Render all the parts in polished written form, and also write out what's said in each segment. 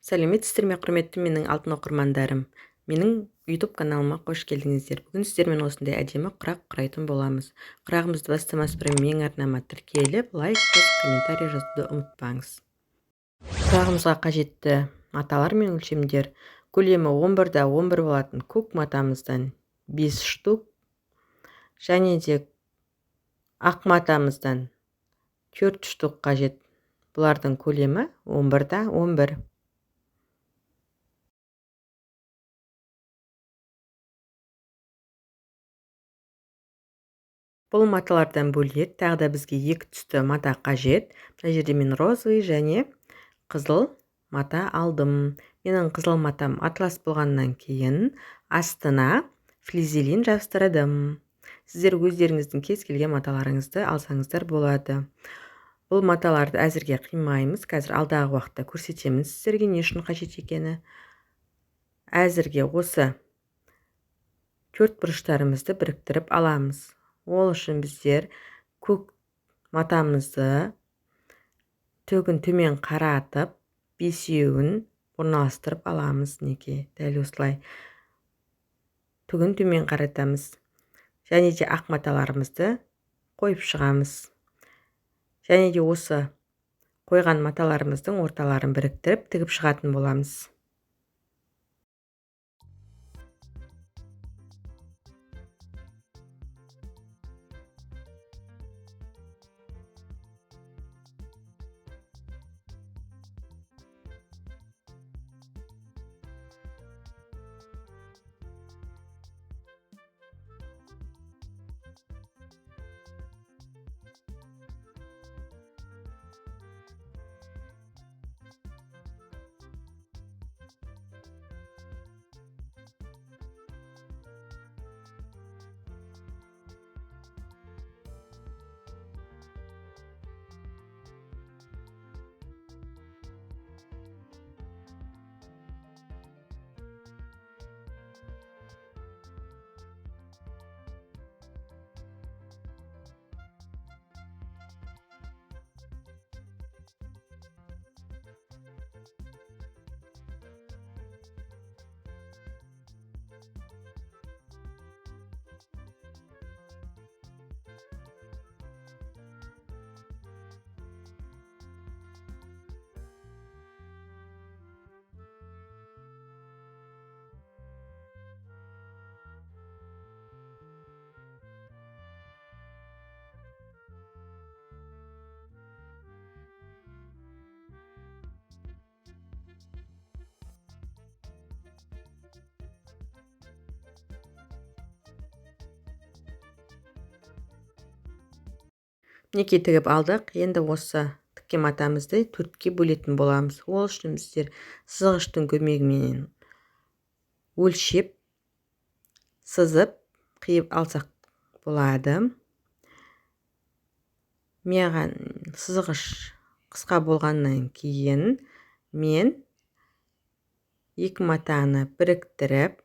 Сәлеметсіздер ме, құрметті менің алтын оқырмандарым. Менің YouTube каналыма қош келдіңіздер. Бүгін сіздермен осындай әдемі құрақ құрайтын боламыз. Құрағымызды бастамас бұрын менің арнама тіркеліп, лайк басып, комментарий жазуды ұмытпаңыз. Құрағымызға қажетті маталар мен өлшемдер: көлемі 11-да 11 болатын көк матамыздан 5 штук, және де ақ матамыздан 4 штук қажет. Бұлардың көлемі 11-да 11. Бұл маталардан бөлек тағы да бізге екі түсті мата қажет. Мына жерде мен розовый және қызыл мата алдым. Менің қызыл матам атлас болғаннан кейін астына флизелин жабыстырдым. Сіздер өздеріңіздің кез келген маталарыңызды алсаңыздар болады. Бұл маталарды әзірге қимаймыз. Қазір алдағы уақытта көрсетемін сіздерге не үшін қажет екені. Әзірге осы төрт бұрыштарымызды біріктіріп аламыз. Ол үшін біздер көк матамызды төгін төмен қаратып, бесеуін орналастырып аламыз. Неге дәл осылай төгін төмен қаратамыз. Және де ақ маталарымызды қойып шығамыз. Және де осы қойған маталарымыздың орталарын біріктіріп тігіп шығатын боламыз. Мінекей тігіп алдық. Енді осы тіккен матамызды төртке бөлетін боламыз. Ол үшін біздер сызғыштың көмегімен өлшеп, сызып, қиып алсақ болады. Маған сызғыш қысқа болғаннан кейін мен екі матаны біріктіріп,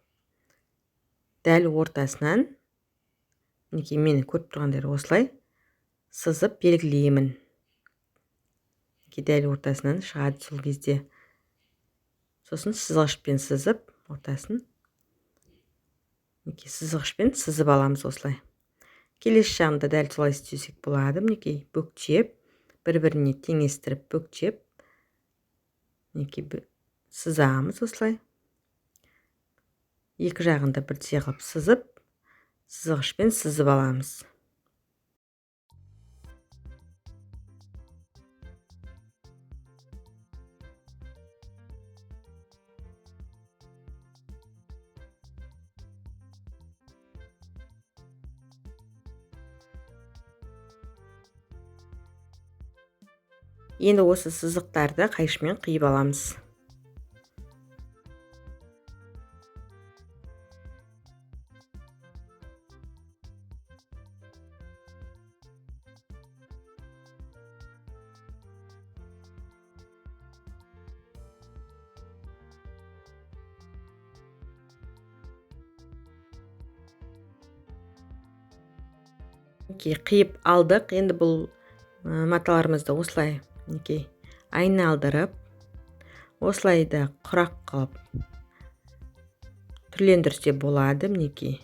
дәл ортасынан, мінекей мені көріп тұрғандар осылай сызып белгілеймін. Дәл ортасынан шығады сол кезде. Сосын сызғышпен сызып, ортасын сызғышпен сызып аламыз осылай. Келесі жағында дәл солай істесек болады. Мінекей бүктеп, бір-біріне теңестіріп бүктеп, сызамыз осылай. Екі жағында бірдей қылып сызып, сызғышпен сызып аламыз. Енді осы сызықтарды қайшымен қиып аламыз. Қиып алдық. Енді бұл маталарымызды осылай айналдырып, осылай да құрақ қылып түрлендірсе болады, мінекей.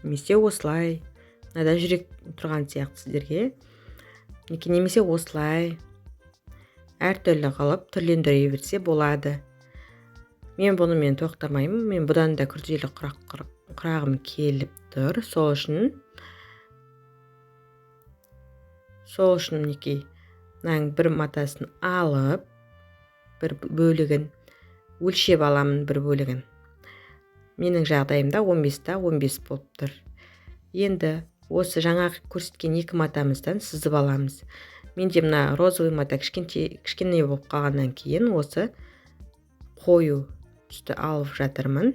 Немесе осылай, мынада жүрек тұрған сияқты сіздерге. Мінекей, немесе осылай әртүрлі қылып түрлендіре берсе болады. Мен бұнымен тоқтамаймын. Мен бұдан да күрделі құрағым келіп тұр. Сол үшін мінекей, мынаның бір матасын алып, бір бөлігін өлшеп аламын, бір бөлігін. Менің жағдайымда 15-та 15 болып тұр. Енді осы жаңағы көрсеткен екі матамыздан сызып аламыз. Менде мына розовый мата кішкене болып қалғаннан кейін осы қою түсті алып жатырмын.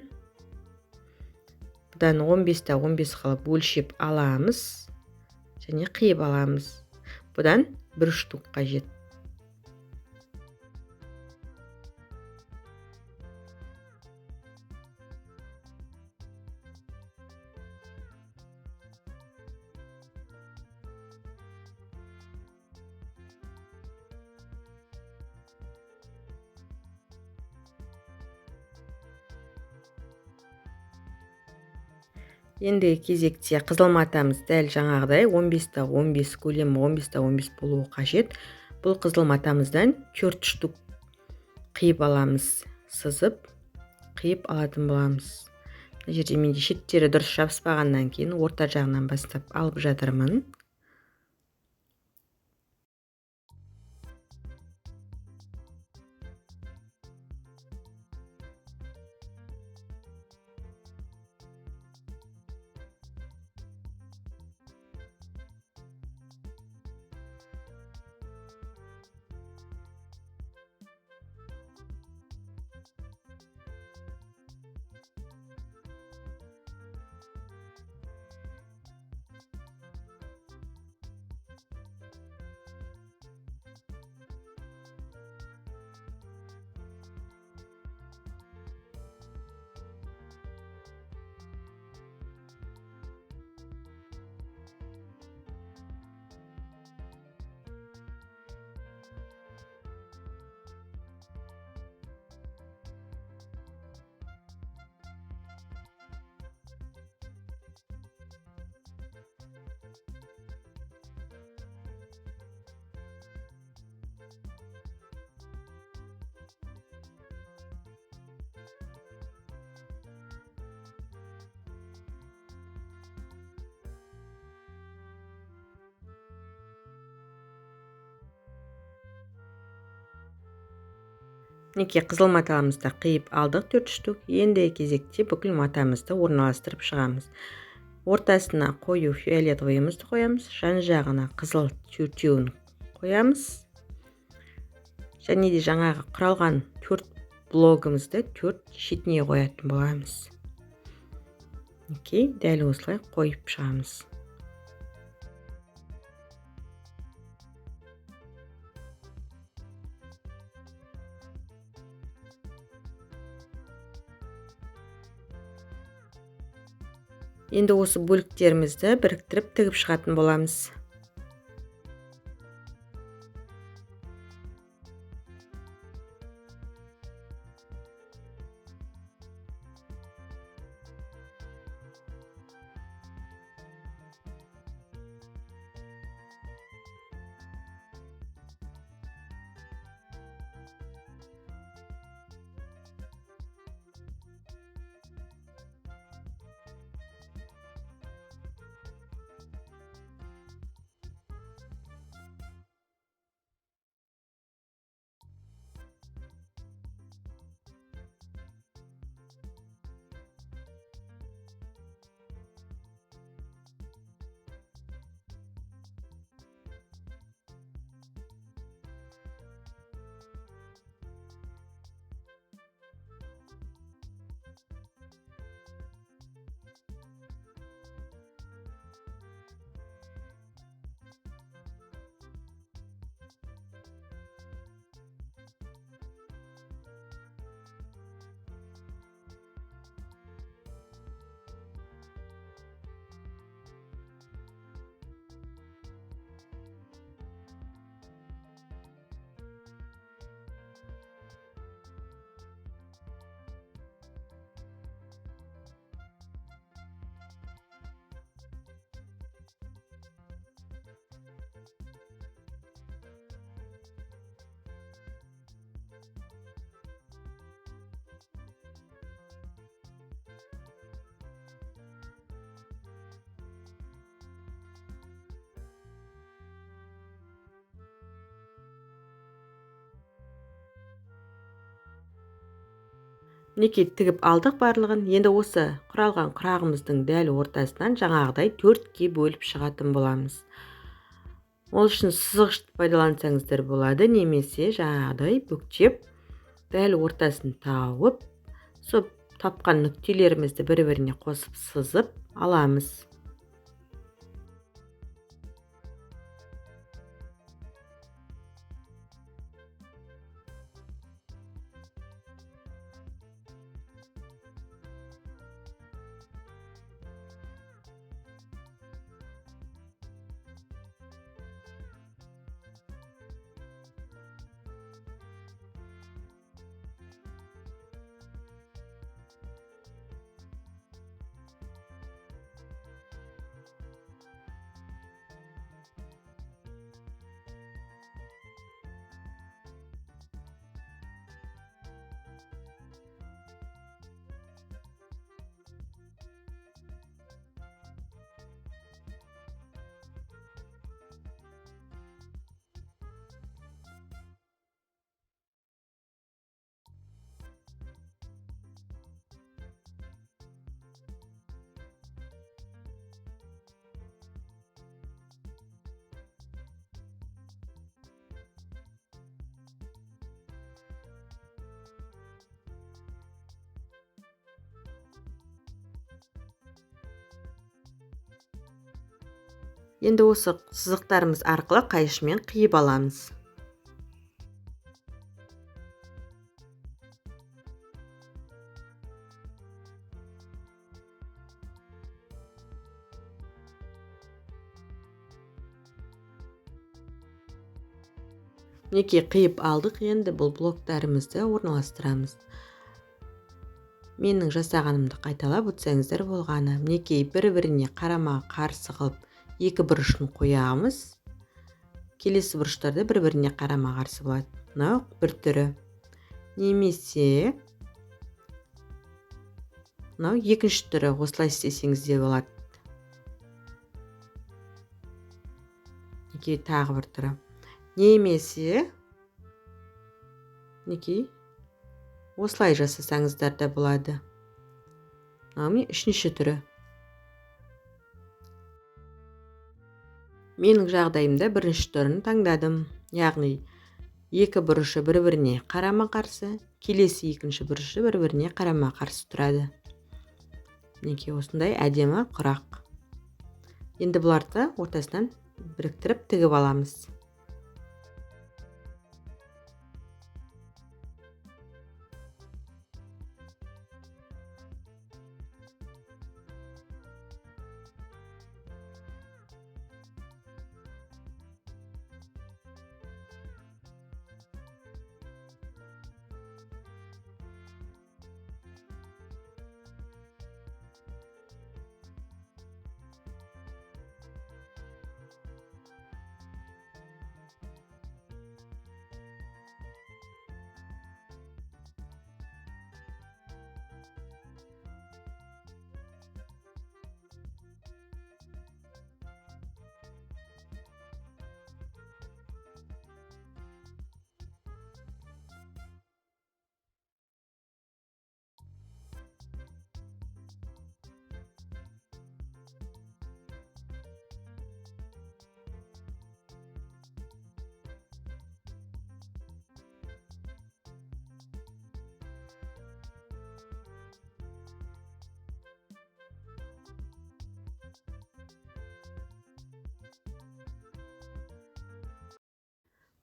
Бұдан 15-та 15 қылып өлшеп аламыз және қиып аламыз. Бұдан 1 штук қажет. Енді кезекте қызыл матамыз дәл жаңағыдай 15-та 15 көлемі 15-та 15 болуы қажет. Бұл қызыл матамыздан 4 штук қиып аламыз, сызып қиып алатын боламыз. Мына жерде менде шеттері дұрыс жабыспағаннан кейін орта жағынан бастап алып жатырмын. Мінекей, қызыл матамызды қиып алдық 4 штук. Енді кезекте бүкіл матамызды орналастырып шығамыз. Ортасына қою фиолетовыйымызды қоямыз, жан жағына қызыл төртеуін қоямыз. Және де жаңағы құралған 4 блогымызды 4 шетіне қоятын боламыз. Мінекей, дәл осылай қойып шығамыз. Енді осы бөліктерімізді біріктіріп тігіп шығатын боламыз. мінекей тігіп алдық барлығын. Енді осы құралған құрағымыздың дәл ортасынан жаңағыдай 4-ке бөліп шығатын боламыз. Ол үшін сызғышты пайдалансаңыздар болады, немесе жаңағыдай бүктеп дәл ортасын тауып, сол тапқан нүктелерімізді бір-біріне қосып сызып аламыз. Енді осы сызықтарымыз арқылы қайшымен қиып аламыз. Мінекей қиып алдық, енді бұл блоктарымызды орналастырамыз. Менің жасағанымды қайталап өтсеңіздер болғаны. Мінекей бір-біріне қарама қарсы қылып екі бұрышын қоямыз. Келесі бұрыштарды бір-біріне қарама қарсы болады. Мынау бір түрі. Немесе мынау екінші түрі, осылай істесеңіз де болады. Мінекей тағы бір түрі. Немесе мінекей осылай жасасаңыздар да болады. Міне үшінші түрі. Менің жағдайымда бірінші түрін таңдадым. Яғни екі бұрышы бір-біріне қарама қарсы, келесі екінші бұрышы бір-біріне қарама қарсы тұрады. Мінекей осындай әдемі құрақ. Енді бұларды ортасынан біріктіріп тігіп аламыз.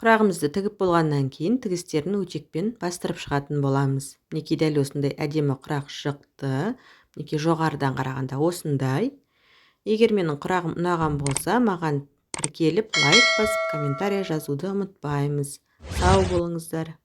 Құрағымызды тігіп болғаннан кейін тігістерін өтекпен бастырып шығатын боламыз. Мінекей дәл осындай әдемі құрақ шықты. Мінекей жоғарыдан қарағанда осындай. Егер менің құрағым ұнаған болса, маған тіркеліп лайк басып комментарий жазуды ұмытпаймыз. Сау болыңыздар.